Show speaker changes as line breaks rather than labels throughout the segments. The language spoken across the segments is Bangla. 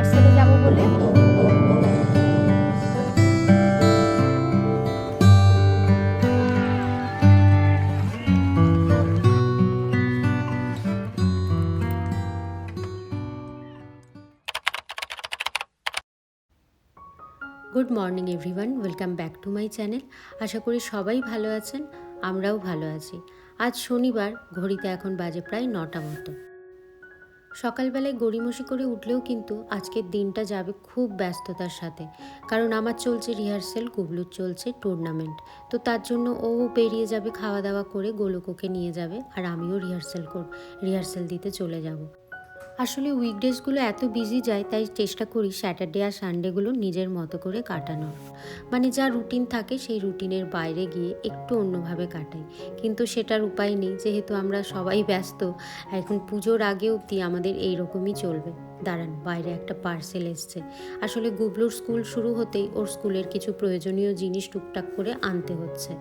রিহার্সেলে যাব বলে।
Good morning everyone, welcome back to my channel. আশা করি সবাই ভালো আছেন, আমরাও ভালো আছি। আজ শনিবার, ঘড়িতে এখন বাজে প্রায় 9টা মতো। সকালবেলায় গড়িমসি করে উঠলেও কিন্তু আজকের দিনটা যাবে খুব ব্যস্ততার সাথে, কারণ আমার চলছে রিহার্সেল, গুবলুর চলছে টুর্নামেন্ট। তো তার জন্য ও বেরিয়ে যাবে খাওয়া দাওয়া করে, গোলককে নিয়ে যাবে, আর আমিও রিহার্সেল দিতে চলে যাব। আসলে উইকডেজগুলো এত বিজি যায়, তাই চেষ্টা করি স্যাটারডে আর সানডেগুলো নিজের মতো করে কাটানোর। মানে যা রুটিন থাকে সেই রুটিনের বাইরে গিয়ে একটু অন্যভাবে কাটাই, কিন্তু সেটার উপায় নেই, যেহেতু আমরা সবাই ব্যস্ত। এখন পুজোর আগে অবধি আমাদের এইরকমই চলবে। দাঁড়ান, বাইরে একটা পার্সেল এসছে। আসলে গুবলুর স্কুল শুরু হতেই ওর স্কুলের কিছু প্রয়োজনীয় জিনিস টুকটাক করে আনতে হচ্ছে।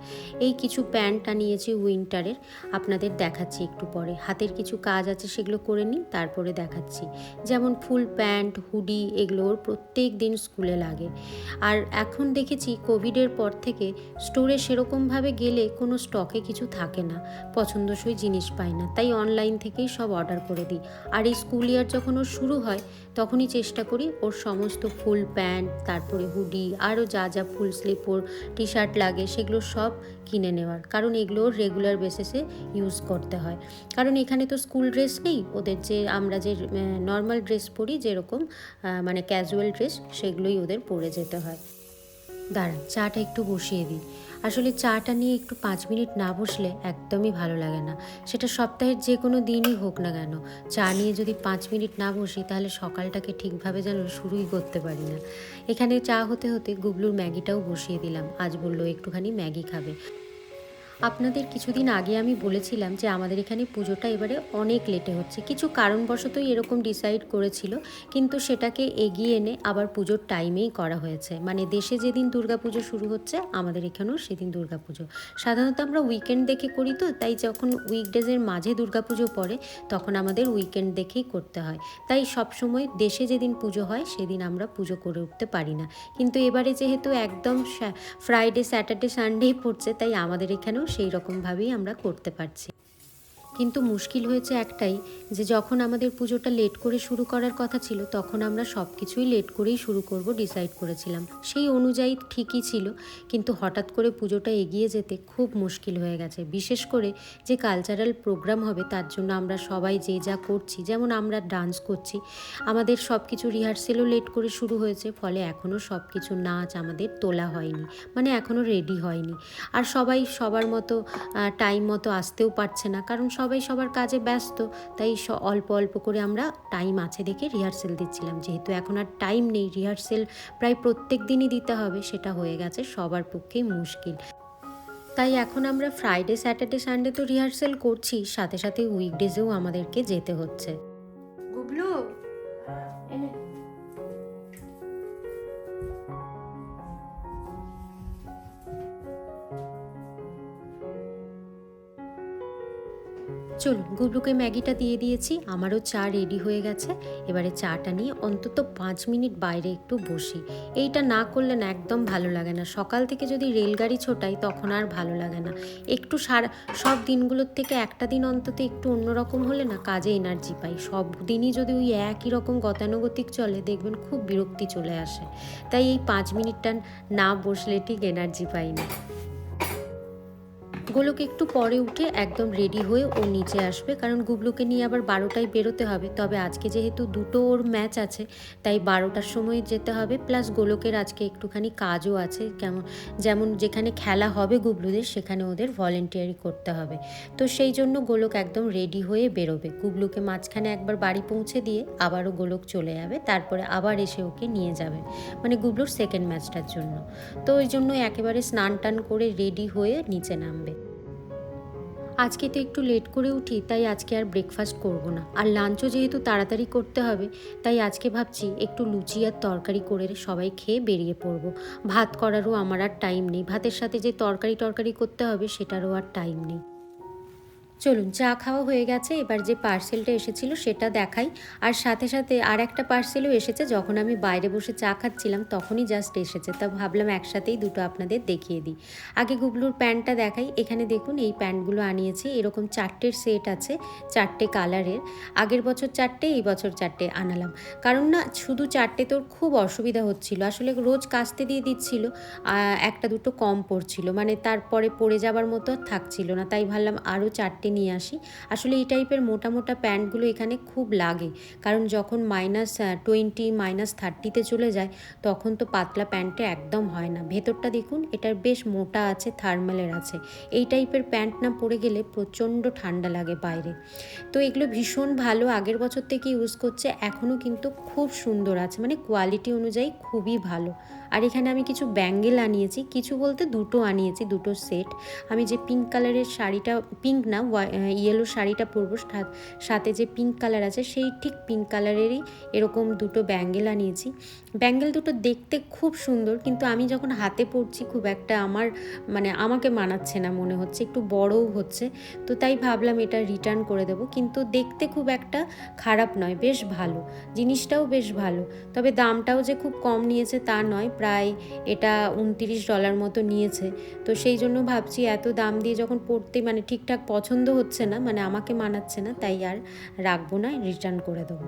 এই কিছু প্যান্ট আনিয়েছি উইন্টারের, আপনাদের দেখাচ্ছি একটু পরে। হাতের কিছু কাজ আছে, সেগুলো করে নিই, তারপরে দেখাচ্ছি। যেমন ফুল প্যান্ট, হুডি, এগুলো ওর প্রত্যেক দিন স্কুলে লাগে। আর এখন দেখেছি কোভিডের পর থেকে স্টোরে সেরকমভাবে গেলে কোনো স্টকে কিছু থাকে না, পছন্দসই জিনিস পাই না, তাই অনলাইন থেকেই সব অর্ডার করে দিই। আর এই স্কুল ইয়ার যখন ওর শুরু হয় তখনই চেষ্টা করি ওর সমস্ত ফুল প্যান্ট, তারপরে হুডি, আরও যা যা ফুল স্লিভ ওর টি শার্ট লাগে সেগুলো সব কিনে নেওয়ার, কারণ এগুলো রেগুলার বেসিসে ইউজ করতে হয়। কারণ এখানে তো স্কুল ড্রেস নেই, ওদের যে আমরা যে নর্মাল ড্রেস পরি, যেরকম মানে ক্যাজুয়াল ড্রেস, সেগুলোই ওদের পরে যেতে হয়। দাঁড়ান, চাটা একটু বসিয়ে দিই। আসলে চাটা নিয়ে একটু 5 মিনিট না বসলে একদমই ভালো লাগে না, সেটা সপ্তাহের যে কোনো দিনই হোক না কেন। চা নিয়ে যদি 5 মিনিট না বসি, তাহলে সকালটাকে ঠিকভাবে যেন শুরুই করতে পারি না। এখানে চা হতে হতে গুবলুর ম্যাগিটাও বসিয়ে দিলাম। আজ বললো একটুখানি ম্যাগি খাবে। আপনাদের কিছুদিন আগে আমি বলেছিলাম যে আমাদের এখানে পুজোটা এবারে অনেক লেটে হচ্ছে, কিছু কারণবশতই এরকম ডিসাইড করেছিল, কিন্তু সেটাকে এগিয়ে এনে আবার পুজোর টাইমেই করা হয়েছে। মানে দেশে যেদিন দুর্গাপুজো শুরু হচ্ছে, আমাদের এখানেও সেদিন দুর্গাপুজো। সাধারণত আমরা উইকেন্ড দেখে করি, তো তাই যখন উইকডেজের মাঝে দুর্গাপুজো পড়ে তখন আমাদের উইকেন্ড দেখেই করতে হয়। তাই সবসময় দেশে যেদিন পুজো হয় সেদিন আমরা পুজো করে উঠতে পারি না। কিন্তু এবারে যেহেতু একদম ফ্রাইডে, স্যাটারডে, সানডেই পড়ছে, তাই আমাদের এখানেও সেই রকমভাবেই আমরা করতে পারছি। কিন্তু মুশকিল হয়েছে একটাই, যে যখন আমাদের পুজোটা লেট করে শুরু করার কথা ছিল, তখন আমরা সব কিছুই লেট করেই শুরু করব ডিসাইড করেছিলাম। সেই অনুযায়ী ঠিকই ছিল, কিন্তু হঠাৎ করে পুজোটা এগিয়ে যেতে খুব মুশকিল হয়ে গেছে। বিশেষ করে যে কালচারাল প্রোগ্রাম হবে, তার জন্য আমরা সবাই যে যা করছি, যেমন আমরা ডান্স করছি, আমাদের সব কিছু রিহার্সেলও লেট করে শুরু হয়েছে, ফলে এখনও সব কিছু নাচ আমাদের তোলা হয়নি, মানে এখনও রেডি হয়নি। আর সবাই সবার মতো টাইম মতো আসতেও পারছে না, কারণ সবাই সবার কাজে ব্যস্ত। তাই অল্প অল্প করে আমরা টাইম আছে দেখে রিহার্সেল দিচ্ছিলাম। যেহেতু এখন আর টাইম নেই, রিহার্সেল প্রায় প্রত্যেক দিনই দিতে হবে, সেটা হয়ে গেছে সবার পক্ষেই মুশকিল। তাই এখন আমরা ফ্রাইডে, স্যাটারডে, সানডে তো রিহার্সেল করছি, সাথে সাথে উইকডেজেও আমাদেরকে যেতে হচ্ছে।
গুবলু,
চলুন, গুবলুকে ম্যাগিটা দিয়ে দিয়েছি, আমারও চা রেডি হয়ে গেছে। এবারে চাটা নিয়ে অন্তত 5 মিনিট বাইরে একটু বসি। এইটা না করলে না একদম ভালো লাগে না। সকাল থেকে যদি রেলগাড়ি ছোটাই তখন আর ভালো লাগে না। একটু সব দিনগুলোর থেকে একটা দিন অন্তত একটু অন্যরকম হলে না কাজে এনার্জি পাই। সব দিনই যদি ওই একই রকম গতানুগতিক চলে, দেখবেন খুব বিরক্তি চলে আসে। তাই এই 5 মিনিটটা না বসলে ঠিক এনার্জি পাই না। গোলক একটু পরে উঠে একদম রেডি হয়ে ও নিচে আসবে, কারণ গুবলুকে নিয়ে আবার 12টায় বেরোতে হবে। তবে আজকে যেহেতু দুটো ওর ম্যাচ আছে, তাই 12টার সময় যেতে হবে। প্লাস গোলকের আজকে একটুখানি কাজও আছে, যেমন যেখানে খেলা হবে গুবলুদের, সেখানে ওদের ভলেন্টিয়ারি করতে হবে। তো সেই জন্য গোলক একদম রেডি হয়ে বেরোবে। গুবলুকে মাঝখানে একবার বাড়ি পৌঁছে দিয়ে আবারও গোলক চলে যাবে, তারপরে আবার এসে ওকে নিয়ে যাবে, মানে গুবলুর সেকেন্ড ম্যাচটার জন্য। তো ওই জন্য একেবারে স্নান টান করে রেডি হয়ে নিচে নামবে। আজকে তো একটু লেট করে উঠি, তাই আজকে আর ব্রেকফাস্ট করব না। আর লাঞ্চও যেহেতু তাড়াতাড়ি করতে হবে, তাই আজকে ভাবছি একটু লুচি আর তরকারি করে সবাই খেয়ে বেরিয়ে পড়ব। ভাত করারও আমার আর টাইম নেই, ভাতের সাথে যে তরকারি করতে হবে সেটারও আর টাইম নেই। চলুন, চা খাওয়া হয়ে গেছে, এবার যে পার্সেলটা এসেছিল সেটা দেখাই। আর সাথে সাথে আর একটা পার্সেলও এসেছে, যখন আমি বাইরে বসে চা খাচ্ছিলাম তখনই জাস্ট এসেছে, তা ভাবলাম একসাথেই দুটো আপনাদের দেখিয়ে দিই। আগে গুবলুর প্যান্টটা দেখাই। এখানে দেখুন এই প্যান্টগুলো আনিয়েছি, এরকম 4টের সেট আছে, 4টে কালারের। আগের বছর 4টে, এই বছর 4টে আনালাম, কারণ না শুধু 4টে তোর খুব অসুবিধা হচ্ছিল, আসলে রোজ কাচতে দিয়ে দিচ্ছিল, একটা দুটো কম পড়ছিল, মানে তারপরে পরে যাবার মতো থাকছিল না, তাই ভাবলাম আরও 4টে নিয়ে আসি। আসলে এই টাইপের মোটা মোটা প্যান্টগুলো এখানে খুব লাগে, কারণ যখন -20 -30তে চলে যায় তখন তো পাতলা প্যান্টে একদম হয় না। ভেতরটা দেখুন, এটার বেশ মোটা আছে, থার্মালের আছে। এই টাইপের প্যান্ট না পরে গেলে প্রচণ্ড ঠান্ডা লাগে বাইরে। তো এগুলো ভীষণ ভালো, আগের বছর থেকে ইউজ করছে, এখনও কিন্তু খুব সুন্দর আছে, মানে কোয়ালিটি অনুযায়ী খুবই ভালো। আর এখানে আমি কিছু ব্যাঙ্গেল আনিয়েছি, কিছু বলতে দুটো আনিয়েছি, দুটো সেট। আমি যে পিঙ্ক কালারের শাড়িটা, পিঙ্ক না ইয়েলো শাড়িটা পরবো, সাথে যে পিঙ্ক কালার আছে সেই ঠিক পিঙ্ক কালারেরই এরকম দুটো ব্যাঙ্গেল আনিয়েছি। ব্যাঙ্গেল দুটো দেখতে খুব সুন্দর, কিন্তু আমি যখন হাতে পরছি খুব একটা আমাকে মানাচ্ছে না, মনে হচ্ছে একটু বড়ও হচ্ছে, তো তাই ভাবলাম এটা রিটার্ন করে দেবো। কিন্তু দেখতে খুব একটা খারাপ নয়, বেশ ভালো, জিনিসটাও বেশ ভালো। তবে দামটাও যে খুব কম নিয়েছে তা নয়, প্রায় এটা $29 মতো নিয়েছে। তো সেই জন্য ভাবছি এত দাম দিয়ে যখন পড়তে ঠিকঠাক পছন্দ হচ্ছে না, আমাকে মানাচ্ছে না, তাই আর রাখবো না, রিটার্ন করে দেবো।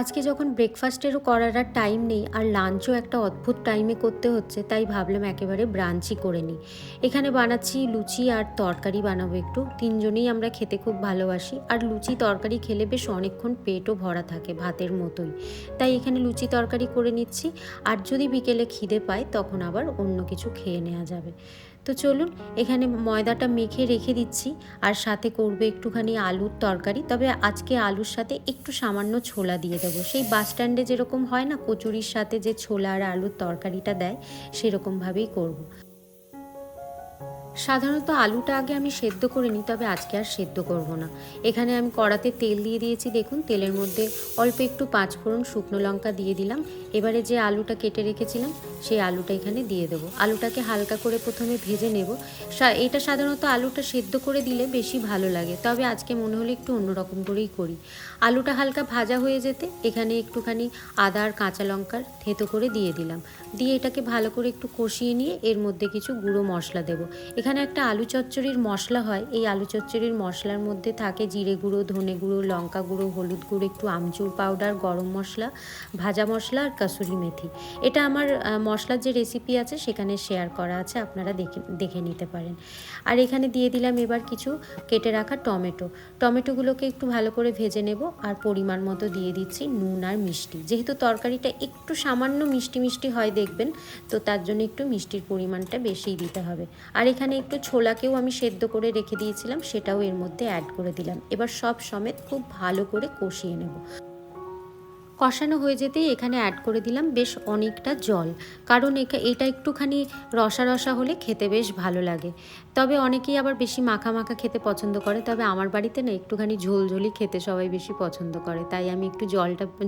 আজকে যখন ব্রেকফাস্টেরও করার আর টাইম নেই, আর লাঞ্চও একটা অদ্ভুত টাইমে করতে হচ্ছে, তাই ভাবলাম একেবারে ব্রাঞ্চই করে নিই। এখানে বানাচ্ছি লুচি আর তরকারি বানাবো একটু, তিনজনেই আমরা খেতে খুব ভালোবাসি, আর লুচি তরকারি খেলে বেশ অনেকক্ষণ পেটও ভরা থাকে ভাতের মতোই, তাই এখানে লুচি তরকারি করে নিচ্ছি। আর যদি বিকেলে খিদে পায় তখন আবার অন্য কিছু খেয়ে নেওয়া যাবে। তো চলুন, এখানে ময়দাটা মেখে রেখে দিচ্ছি, আর সাথে করবে একটুখানি আলুর তরকারি। তবে আজকে আলুর সাথে একটু সামান্য ছোলা দিয়ে দেবো, সেই বাস স্ট্যান্ডে যেরকম হয় না কচুরির সাথে যে ছোলা আর আলুর তরকারিটা দেয়, সেরকমভাবেই করব। সাধারণত আলুটা আগে আমি সেদ্ধ করে নিই, তবে আজকে আর সেদ্ধ করব না। এখানে আমি কড়াতে তেল দিয়ে দিয়েছি, দেখুন তেলের মধ্যে অল্প একটু 5 ফোড়ন শুকনো লঙ্কা দিয়ে দিলাম। এবারে যে আলুটা কেটে রেখেছিলাম সেই আলুটা এখানে দিয়ে দেবো। আলুটাকে হালকা করে প্রথমে ভেজে নেব। এটা সাধারণত আলুটা সেদ্ধ করে দিলে বেশি ভালো লাগে, তবে আজকে মনে হলো একটু অন্যরকম করেই করি। আলুটা হালকা ভাজা হয়ে যেতে এখানে একটুখানি আদা আর কাঁচা লঙ্কার থেঁতো করে দিয়ে দিলাম, দিয়ে এটাকে ভালো করে একটু কষিয়ে নিয়ে এর মধ্যে কিছু গুঁড়ো মশলা দেবো। এখানে একটা আলু চচ্চড়ির মশলা হয়, এই আলু চচ্চড়ির মশলার মধ্যে থাকে জিরে গুঁড়ো, ধনে গুঁড়ো, লঙ্কা গুঁড়ো, হলুদ গুঁড়ো, একটু আমচুর পাউডার, গরম মশলা, ভাজা মশলা আর কাসুরি মেথি। এটা আমার মশলার যে রেসিপি আছে সেখানে শেয়ার করা আছে, আপনারা দেখে নিতে পারেন। আর এখানে দিয়ে দিলাম এবার কিছু কেটে রাখা টমেটোগুলোকে একটু ভালো করে ভেজে নেব, আর পরিমাণ মতো দিয়ে দিচ্ছি নুন আর মিষ্টি। যেহেতু তরকারিটা একটু সামান্য মিষ্টি মিষ্টি হয় দেখবেন, তো তার জন্য একটু মিষ্টির পরিমাণটা বেশিই দিতে হবে। আর এখানে একটু ছোলাকেও আমি সেদ্ধ করে রেখে দিয়েছিলাম, সেটাও এর মধ্যে অ্যাড করে দিলাম। এবার সব সমেত খুব ভালো করে কষিয়ে নেব। কষানো হয়ে যেতেই এখানে অ্যাড করে দিলাম বেশ অনেকটা জল, কারণ এটা একটুখানি রসা রসা হলে খেতে বেশ ভালো লাগে। তবে অনেকেই আবার বেশি মাখা মাখা খেতে পছন্দ করে, তবে আমার বাড়িতে না একটুখানি ঝোলঝোলি খেতে সবাই বেশি পছন্দ করে, তাই আমি একটু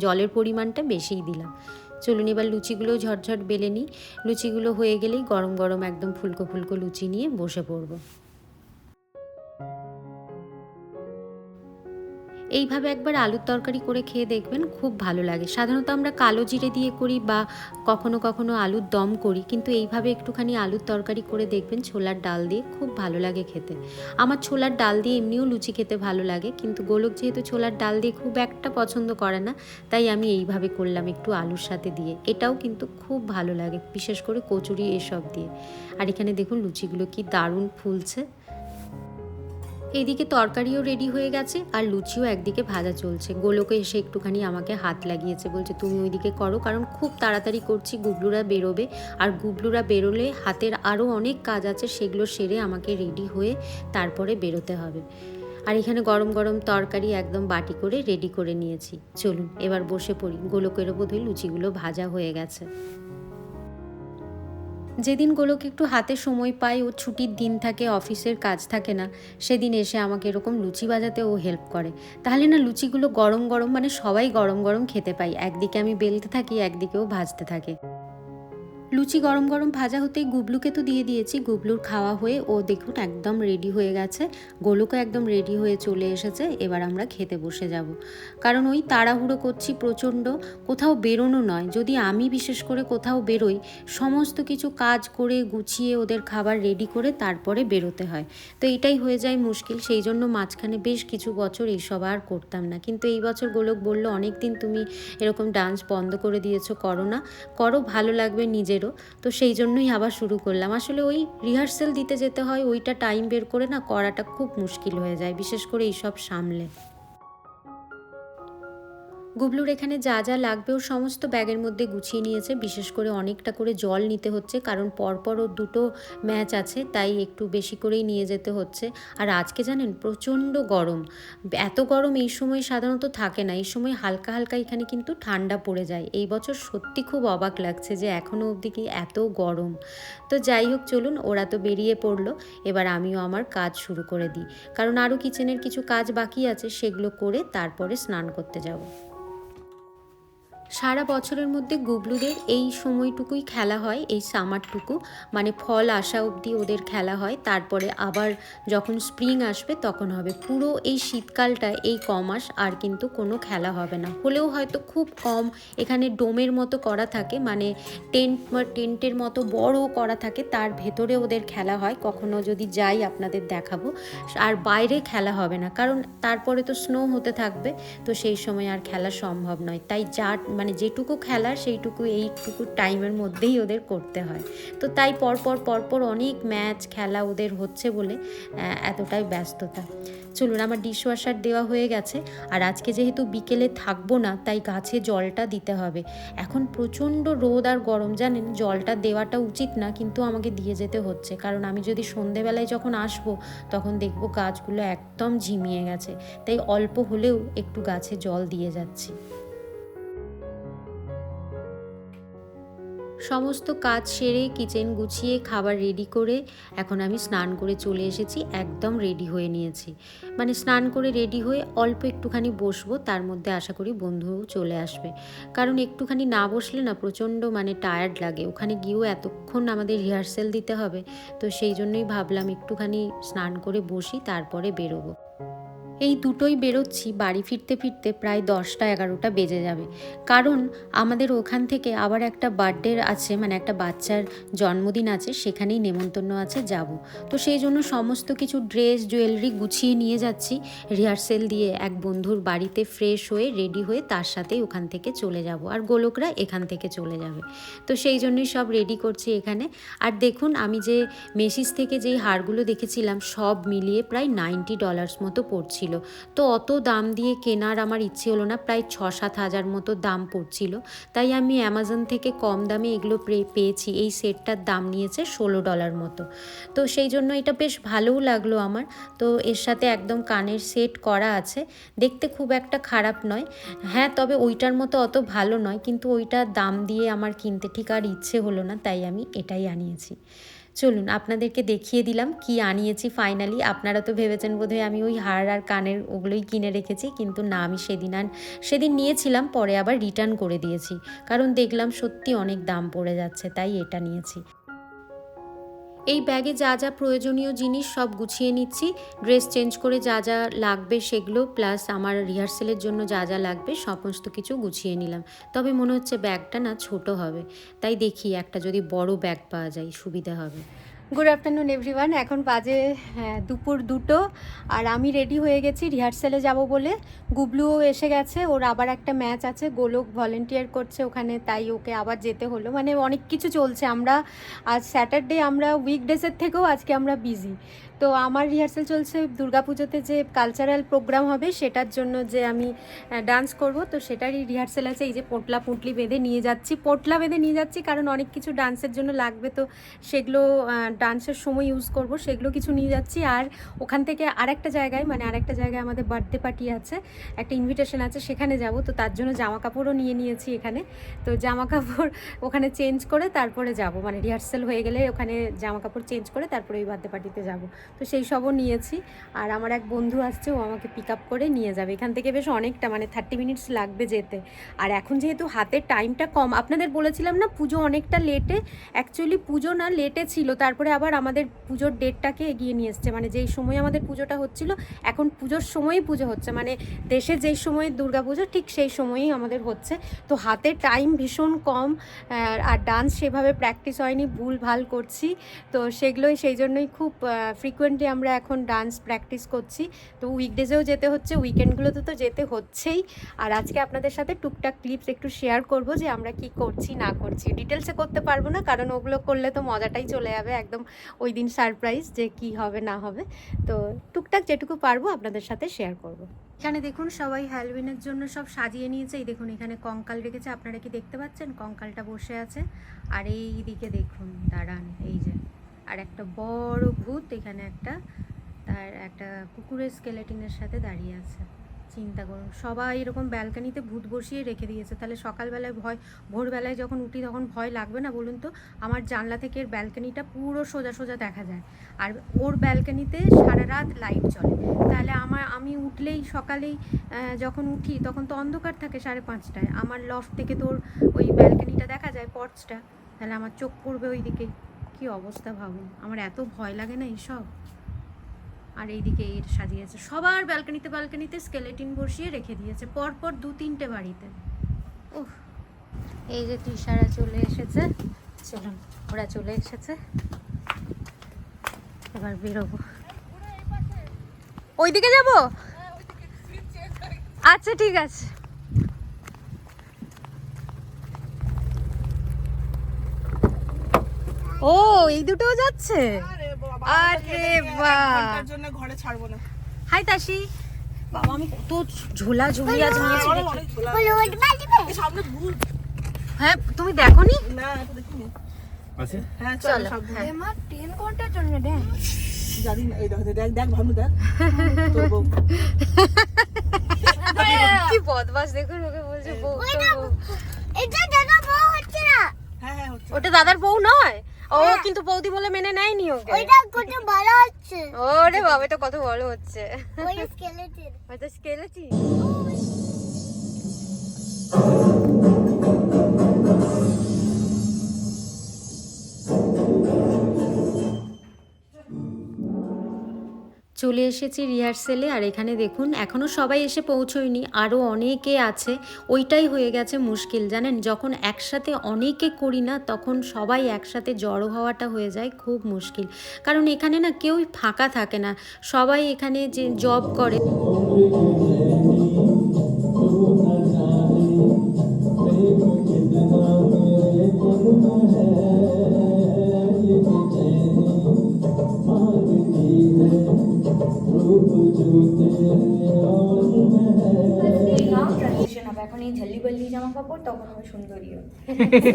জলের পরিমাণটা বেশিই দিলাম। চলুন, এবার লুচিগুলোও ঝটঝট বেলে নিই। লুচিগুলো হয়ে গেলেই গরম গরম একদম ফুলকো ফুলকো লুচি নিয়ে বসে পড়বো। এইভাবে একবার আলুর তরকারি করে খেয়ে দেখবেন, খুব ভালো লাগে। সাধারণত আমরা কালো জিরে দিয়ে করি বা কখনো কখনো আলুর দম করি, কিন্তু এইভাবে একটুখানি আলুর তরকারি করে দেখবেন ছোলার ডাল দিয়ে, খুব ভালো লাগে খেতে। আমার ছোলার ডাল দিয়ে এমনিও লুচি খেতে ভালো লাগে, কিন্তু গোলক যেহেতু ছোলার ডাল দিয়ে খুব একটা পছন্দ করে না, তাই আমি এইভাবে করলাম একটু আলুর সাথে দিয়ে। এটাও কিন্তু খুব ভালো লাগে, বিশেষ করে কচুরি এসব দিয়ে। আর এখানে দেখুন লুচিগুলো কি দারুণ ফুলছে। এইদিকে তরকারিও রেডি হয়ে গেছে, আর লুচিও একদিকে ভাজা চলছে। গোলকে এসে একটুখানি আমাকে হাত লাগিয়েছে, বলছে তুমি ওইদিকে করো, কারণ খুব তাড়াতাড়ি করছি, গুবলুরা বেরোবে, আর গুবলুরা বেরোলে হাতের আরও অনেক কাজ আছে, সেগুলো সেরে আমাকে রেডি হয়ে তারপরে বেরোতে হবে। আর এখানে গরম গরম তরকারি একদম বাটি করে রেডি করে নিয়েছি। চলুন এবার বসে পড়ি। গোলকেরও বোধহয় লুচিগুলো ভাজা হয়ে গেছে। যেদিন গোলক একটু হাতে সময় পায়, ও ছুটির দিন থাকে, অফিসের কাজ থাকে না, সেদিন এসে আমাকে এরকম লুচি ভাজাতে ও হেল্প করে। তাহলে না লুচিগুলো গরম গরম, সবাই গরম গরম খেতে পাই। একদিকে আমি বেলতে থাকি, একদিকেও ভাজতে থাকে। লুচি গরম গরম ভাজা হতেই গুবলুকে তো দিয়ে দিয়েছি। গুবলুর খাওয়া হয়ে ও দেখুন একদম রেডি হয়ে গেছে, গোলুকে একদম রেডি হয়ে চলে এসেছে। এবার আমরা খেতে বসে যাব, কারণ ওই তাড়াহুড়ো করছি প্রচণ্ড, কোথাও বেরোনো নয়। যদি আমি বিশেষ করে কোথাও বেরোই, সমস্ত কিছু কাজ করে গুছিয়ে ওদের খাবার রেডি করে তারপরে বেরোতে হয়, তো এটাই হয়ে যায় মুশকিল। সেই জন্য মাঝখানে বেশ কিছু বছর এইসব আর করতাম না, কিন্তু এই বছর গোলক বলল অনেক দিন তুমি এরকম ডান্স বন্ধ করে দিয়েছো, করো না, করো, ভালো লাগবে নিজেরও। তো সেই জন্যই আবার শুরু করলাম। আসলে ওই রিহার্সেল দিতে যেতে হয়, ওইটা টাইম বের করে না করাটা খুব মুশকিল হয়ে যায়, বিশেষ করে এইসব সামলে। গুবলুর এখানে যা যা লাগবে ওর সমস্ত ব্যাগের মধ্যে গুছিয়ে নিয়েছে। বিশেষ করে অনেকটা করে জল নিতে হচ্ছে, কারণ পরপর ওর 2টো ম্যাচ আছে, তাই একটু বেশি করেই নিয়ে যেতে হচ্ছে। আর আজকে জানেন প্রচণ্ড গরম, এত গরম এই সময় সাধারণত থাকে না। এই সময় হালকা হালকা এখানে কিন্তু ঠান্ডা পড়ে যায়। এই বছর সত্যি খুব অবাক লাগছে যে এখনও অবধি কি এত গরম। তো যাই হোক, চলুন, ওরা তো বেরিয়ে পড়লো, এবার আমিও আমার কাজ শুরু করে দিই, কারণ আরও কিচেনের কিছু কাজ বাকি আছে, সেগুলো করে তারপরে স্নান করতে যাব। সারা বছরের মধ্যে গুবলুদের এই সময়টুকুই খেলা হয়, এই সামারটুকু, মানে ফল আসা অবধি ওদের খেলা হয়। তারপরে আবার যখন স্প্রিং আসবে তখন হবে। পুরো এই শীতকালটা, এই কমাস আর কিন্তু কোনো খেলা হবে না, হলেও হয়তো খুব কম। এখানে ডোমের মতো করা থাকে, মানে টেন্টের মতো বড় করা থাকে, তার ভেতরে ওদের খেলা হয়। কখনো যদি যাই আপনাদের দেখাবো। আর বাইরে খেলা হবে না, কারণ তারপরে তো স্নো হতে থাকবে, তো সেই সময় আর খেলা সম্ভব নয়। তাই মানে যেটুকু খেলা সেইটুকু এইটুকু টাইমের মধ্যেই ওদের করতে হয়। তো তাই পরপর অনেক ম্যাচ খেলা ওদের হচ্ছে বলে এতটাই ব্যস্ততা। চলুন, আমার ডিশওয়াশার দেওয়া হয়ে গেছে, আর আজকে যেহেতু বিকেলে থাকবো না, তাই গাছে জলটা দিতে হবে। এখন প্রচণ্ড রোদ আর গরম, জানেন জলটা দেওয়াটা উচিত না, কিন্তু আমাকে দিয়ে যেতে হচ্ছে, কারণ আমি যদি সন্ধেবেলায় যখন আসবো তখন দেখবো গাছগুলো একদম ঝিমিয়ে গেছে, তাই অল্প হলেও একটু গাছে জল দিয়ে যাচ্ছি। সমস্ত কাজ সেরে কিচেন গুছিয়ে খাবার রেডি করে এখন আমি স্নান করে চলে এসেছি, একদম রেডি হয়ে নিয়েছি। মানে স্নান করে রেডি হয়ে অল্প একটুখানি বসবো, তার মধ্যে আশা করি বন্ধুও চলে আসবে, কারণ একটুখানি না বসলে না প্রচণ্ড মানে টায়ার্ড লাগে। ওখানে গিয়েও এতক্ষণ আমাদের রিহার্সেল দিতে হবে, তো সেই জন্যই ভাবলাম একটুখানি স্নান করে বসি, তারপরে বেরোবো। এই দুটোই বেরোচ্ছি, বাড়ি ফিরতে ফিরতে প্রায় 10টা-11টা বেজে যাবে, কারণ আমাদের ওখান থেকে আবার একটা বার্থডে আছে, মানে একটা বাচ্চার জন্মদিন আছে, সেখানেই নেমন্তন্ন আছে, যাব। তো সেই জন্য সমস্ত কিছু ড্রেস জুয়েলারি গুছিয়ে নিয়ে যাচ্ছি। রিহার্সেল দিয়ে এক বন্ধুর বাড়িতে ফ্রেশ হয়ে রেডি হয়ে তার সাথেই ওখান থেকে চলে যাব, আর গোলকরা এখান থেকে চলে যাবে। তো সেই জন্যই সব রেডি করছি এখানে। আর দেখুন, আমি যে মেসিস থেকে যেই হারগুলো দেখেছিলাম সব মিলিয়ে প্রায় $90 মতো পড়ছিল। তো অত দাম দিয়ে কেনার আমার ইচ্ছে হলো না, প্রায় 6-7 হাজার মতো দাম পড়ছিল। তাই আমি অ্যামাজন থেকে কম দামে এগুলো পেয়েছি। এই সেটটার দাম নিয়েছে $16 মতো। তো সেই জন্য এটা বেশ ভালোও লাগলো আমার। তো এর সাথে একদম কানের সেট করা আছে, দেখতে খুব একটা খারাপ নয়। হ্যাঁ, তবে ওইটার মতো অত ভালো নয়, কিন্তু ওইটার দাম দিয়ে আমার কিনতে ঠিক আর ইচ্ছে হলো না, তাই আমি এটাই আনিয়েছি। চলুন, আপনাদেরকে দেখিয়ে দিলাম কি আনিয়েছি ফাইনালি। আপনারা তো ভেবেছেন বোধহয় আমি ওই হার আর কানের ওগুলোই কিনে রেখেছি, কিন্তু না, আমি সেদিন নিয়েছিলাম, পরে আবার রিটার্ন করে দিয়েছি, কারণ দেখলাম সত্যি অনেক দাম পড়ে যাচ্ছে, তাই এটা নিয়েছি। এই ব্যাগে যা যা প্রয়োজনীয় জিনিস সব গুছিয়ে নিচ্ছি, ড্রেস চেঞ্জ করে যা যা লাগবে সেগুলো, প্লাস আমার রিহার্সেলের জন্য যা যা লাগবে সমস্ত কিছু গুছিয়ে নিলাম। তবে মনে হচ্ছে ব্যাগটা না ছোট হবে, তাই দেখি একটা যদি বড় ব্যাগ পাওয়া যায় সুবিধা হবে।
Good afternoon everyone. এখন বাজে দুপুর 2টো, আর আমি রেডি হয়ে গেছি রিহার্সেলে যাব বলে। গুবলুও এসে গেছে, ওর আবার একটা ম্যাচ আছে, গোলক ভলেন্টিয়ার করছে ওখানে, তাই ওকে আবার যেতে হলো। মানে অনেক কিছু চলছে, আমরা আজ স্যাটারডে, আমরা উইকডেজের থেকেও আজকে আমরা বিজি। তো আমার রিহার্সেল চলছে দুর্গাপুজোতে যে কালচারাল প্রোগ্রাম হবে সেটার জন্য, যে আমি ডান্স করব, তো সেটারই রিহার্সেল আছে। এই যে পুঁটলি বেঁধে নিয়ে যাচ্ছি, কারণ অনেক কিছু ডান্সের জন্য লাগবে, তো সেগুলো ডান্সের সময় ইউজ করব, সেগুলো কিছু নিয়ে যাচ্ছি। আর ওখান থেকে আরেকটা জায়গায় আমাদের বার্থডে পার্টি আছে, একটা ইনভিটেশন আছে, সেখানে যাব। তো তার জন্য জামা কাপড়ও নিয়ে নিয়েছি এখানে। তো জামা কাপড় ওখানে চেঞ্জ করে তারপরে যাব, মানে রিহার্সেল হয়ে গেলে ওখানে জামা কাপড় চেঞ্জ করে তারপরে ওই বার্থডে পার্টিতে যাব। তো সেই সবও নিয়েছি। আর আমার এক বন্ধু আসছে, ও আমাকে পিক আপ করে নিয়ে যাবে। এখান থেকে বেশ অনেকটা, মানে 30 মিনিটস লাগবে যেতে। আর এখন যেহেতু হাতের টাইমটা কম, আপনাদের বলেছিলাম না পুজো অনেকটা লেটে, অ্যাকচুয়ালি পুজো না লেটে ছিল, তারপরে আবার আমাদের পুজোর ডেটটাকে এগিয়ে নিয়ে এসছে। মানে যেই সময় আমাদের পুজোটা হচ্ছিল, এখন পুজোর সময়ই পুজো হচ্ছে, মানে দেশে যেই সময় দুর্গা পুজো ঠিক সেই সময়ই আমাদের হচ্ছে। তো হাতের টাইম ভীষণ কম, আর ডান্স সেভাবে প্র্যাকটিস হয়নি, ভুল ভাল করছি। তো সেগুলোই, সেই জন্যই খুব ফ্রিকোয়েন্টলি আমরা এখন ডান্স প্র্যাকটিস করছি। তো উইকডেজেও যেতে হচ্ছে, উইকেন্ডগুলোতে তো যেতে হচ্ছেই। আর আজকে আপনাদের সাথে টুকটাক ক্লিপস একটু শেয়ার করব যে আমরা কি করছি না করছি। ডিটেলসে করতে পারবো না, কারণ ওগুলো করলে তো মজাটাই চলে যাবে একদম, ওই দিন সারপ্রাইজ যে কি হবে না হবে। তো টুকটাক যেটুকু পারবো আপনাদের সাথে শেয়ার করব। এখানে দেখুন সবাই হ্যালোউইনের জন্য সব সাজিয়ে নিয়েছে। এই দেখুন এখানে কঙ্কাল রেখেছে, আপনারা কি দেখতে পাচ্ছেন? কঙ্কালটা বসে আছে। আর এই দিকে দেখুন, দাঁড়ান, এই যে আর একটা বড় ভূত এখানে একটা, তার একটা কুকুরের স্কেলেটিনের সাথে দাঁড়িয়ে আছে। চিন্তা করুন, সবাই এরকম ব্যালকানিতে ভূত বসিয়ে রেখে দিয়েছে। তাহলে সকালবেলায় ভোরবেলায় যখন উঠি তখন ভয় লাগবে না বলুন তো? আমার জানলা থেকে এর ব্যালকানিটা পুরো সোজা সোজা দেখা যায়, আর ওর ব্যালকানিতে সারা রাত লাইট চলে। তাহলে আমি উঠলেই সকালেই যখন উঠি তখন তো অন্ধকার থাকে 5:30টায়, আমার লফট থেকে তোর ওই ব্যালকানিটা দেখা যায়, পর্চটা, তাহলে আমার চোখ পড়বে ওই দিকে। কী অবস্থা ভাবুন, আমার এত ভয় লাগে না এইসব। আর এইদিকে এর সাজিয়েছে, সবার ব্যালকানিতে স্কেলেটিন বসিয়ে রেখে দিয়েছে, পরপর 2-3টে বাড়িতে। ওহ, এই যে তৃষারা চলে এসেছে, চলুন ওরা চলে এসেছে, এবার বেরোবো। ওইদিকে যাব? আচ্ছা ঠিক আছে। ও, এই দুটোও যাচ্ছে? আরে বাহ,
ঘরে ছাড়বো না।
হাই তাসি। বাবা, আমি কত ঝোলা ঝুলি আজ নিয়েছি দেখি।
সামনে ভূত।
হ্যাঁ, তুমি দেখোনি?
না, এটা দেখিনি।
আছে?
হ্যাঁ,
চলো,
চলো সামনে।
হ্যাঁ।
জানি না, এই দেখ ভানু দেখ। তোর বউ।
কি বদমাস দেখুন, ওকে বলছে বউ, তোর বউ।
হ্যাঁ হ্যাঁ হচ্ছে।
ওটা দাদার বউ নয় ও, কিন্তু বৌদি বলে মেনে নেয়নি ওকে। ওরে বাবা, এটা কত বড় হচ্ছে। হয়তো স্কেলেটিন।
চলে এসেছি রিহার্সেলে। আর এখানে দেখুন এখনও সবাই এসে পৌঁছয়নি, আরও অনেকে আছে। ওইটাই হয়ে গেছে মুশকিল, জানেন, যখন একসাথে অনেকে করি না তখন সবাই একসাথে জড়ো হওয়াটা হয়ে যায় খুব মুশকিল। কারণ এখানে না কেউই ফাঁকা থাকে না, সবাই এখানে যে জব করে।
ট্রানজিশন হবে এখন, এই ঝাল্লি বাল্লি জামা কাপড় তখন হবে সুন্দরী হবে।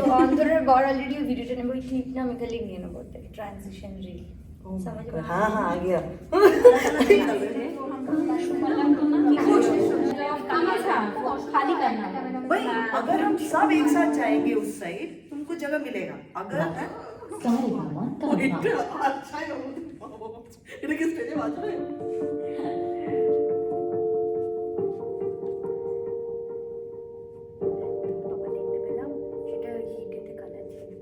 তো অন্তরের বর অলরেডি ভিডিওটা নেবো, এই ক্লিপটা আমি খালি নিয়ে নেবো, ট্রানজিশন রিল।
हाँ हाँ आ गया। भाई अगर हम सब एक साथ जाएंगे उस साइड तुमको जगह मिलेगा। अगर अच्छा है এটা কি স্টেজে বাজবে?
দেখতে পেলাম সেটা হিটেতে কালার চেঞ্জ।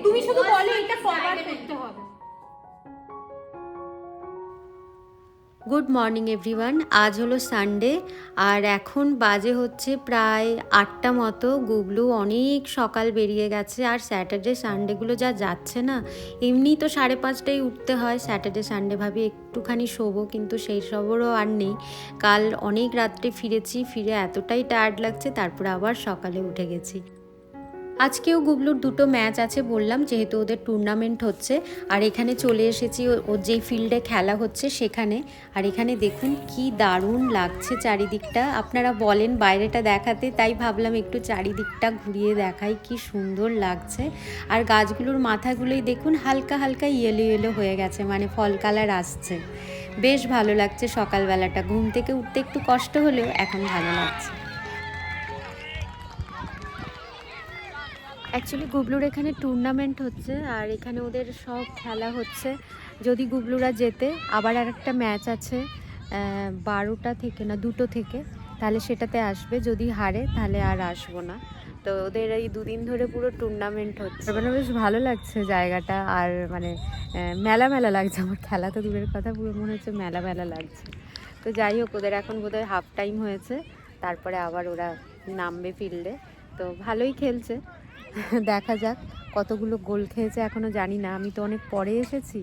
তুমি শুধু বলো এটা ফরওয়ার্ড করতে হবে।
গুড মর্নিং এভরিওয়ান, আজ হলো সানডে আর এখন বাজে হচ্ছে প্রায় 8টা মতো। গুবলু অনেক সকাল বেরিয়ে গেছে, আর স্যাটারডে সানডেগুলো যা যাচ্ছে না, এমনি তো 5:30টায় উঠতে হয় স্যাটারডে সানডে, ভাবি একটুখানি শোবো, কিন্তু সেই সবরও আর নেই। কাল অনেক রাত্রে ফিরেছি, ফিরে এতটাই টায়ার্ড লাগছে, তারপরে আবার সকালে উঠে গেছি। আজকেও গুবলুর দুটো ম্যাচ আছে বললাম, যেহেতু ওদের টুর্নামেন্ট হচ্ছে। আর এখানে চলে এসেছি ওর যেই ফিল্ডে খেলা হচ্ছে সেখানে। আর এখানে দেখুন কি দারুণ লাগছে চারিদিকটা। আপনারা বলেন বাইরেটা দেখাতে, তাই ভাবলাম একটু চারিদিকটা ঘুরিয়ে দেখাই, কি সুন্দর লাগছে। আর গাছগুলোর মাথাগুলোই দেখুন হালকা হালকা ইয়েলো ইয়েলো হয়ে গেছে, মানে ফল কালার আসছে। বেশ ভালো লাগছে সকালবেলাটা। ঘুম থেকে উঠতে একটু কষ্ট হলেও এখন ভালো লাগছে। অ্যাকচুয়ালি গুবলুর এখানে টুর্নামেন্ট হচ্ছে, আর এখানে ওদের সব খেলা হচ্ছে। যদি গুবলুরা জেতে আবার আর একটা ম্যাচ আছে 12টা থেকে না 2টো থেকে, তাহলে সেটাতে আসবে। যদি হারে তাহলে আর আসবো না। তো ওদের এই দুদিন ধরে পুরো টুর্নামেন্ট হচ্ছে, মানে বেশ ভালো লাগছে জায়গাটা। আর মানে মেলা মেলা লাগছে আমার, খেলা তো দূরের কথা, পুরো মনে হচ্ছে মেলা মেলা লাগছে। তো যাই হোক, ওদের এখন বোধহয় হাফ টাইম হয়েছে, তারপরে আবার ওরা নামবে ফিল্ডে। তো ভালোই খেলছে, দেখা যাক কতগুলো গোল খেয়েছে এখনও জানি না। আমি তো অনেক পরে এসেছি,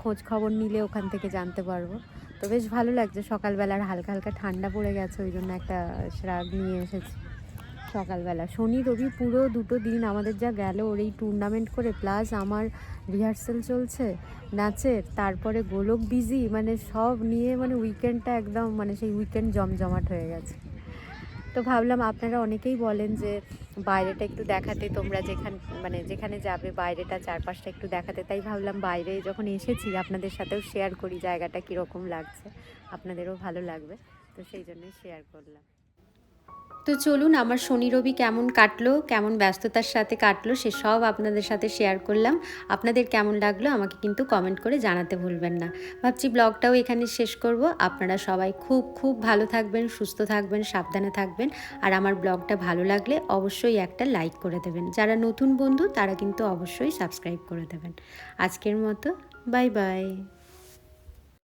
খোঁজ খবর নিলে ওখান থেকে জানতে পারবো। তো বেশ ভালো লাগছে সকালবেলার, হালকা হালকা ঠান্ডা পড়ে গেছে, ওই জন্য একটা শ্রাগ নিয়ে এসেছি সকালবেলা। শনি রবি পুরো 2টো দিন আমাদের যা গেল ওর এই টুর্নামেন্ট করে, প্লাস আমার রিহার্সেল চলছে নাচের, তারপরে গোলক বিজি, মানে সব নিয়ে মানে উইকেন্ডটা একদম মানে সেই উইকেন্ড জমজমাট হয়ে গেছে। তো ভাবলাম আপনারা অনেকেই বলেন যে বাইরেটা একটু দেখাতে, তোমরা যেখানে যাবে বাইরেটা চারপাশটা একটু দেখাতে, তাই ভাবলাম বাইরে যখন এসেছি আপনাদের সাথেও শেয়ার করি জায়গাটা কীরকম লাগছে, আপনাদেরও ভালো লাগবে, তো সেই জন্যই শেয়ার করলাম। তো চলুন, আমার শনি রবি কেমন কাটলো, কেমন ব্যস্ততার সাথে কাটলো, সেসব আপনাদের সাথে শেয়ার করলাম। আপনাদের কেমন লাগলো আমাকে কিন্তু কমেন্ট করে জানাতে ভুলবেন না। ভাবছি ব্লগটাও এখানে শেষ করব। আপনারা সবাই খুব খুব ভালো থাকবেন, সুস্থ থাকবেন, সাবধানে থাকবেন। আর আমার ব্লগটা ভালো লাগলে অবশ্যই একটা লাইক করে দেবেন। যারা নতুন বন্ধু তারা কিন্তু অবশ্যই সাবস্ক্রাইব করে দেবেন। আজকের মতো বাই বাই।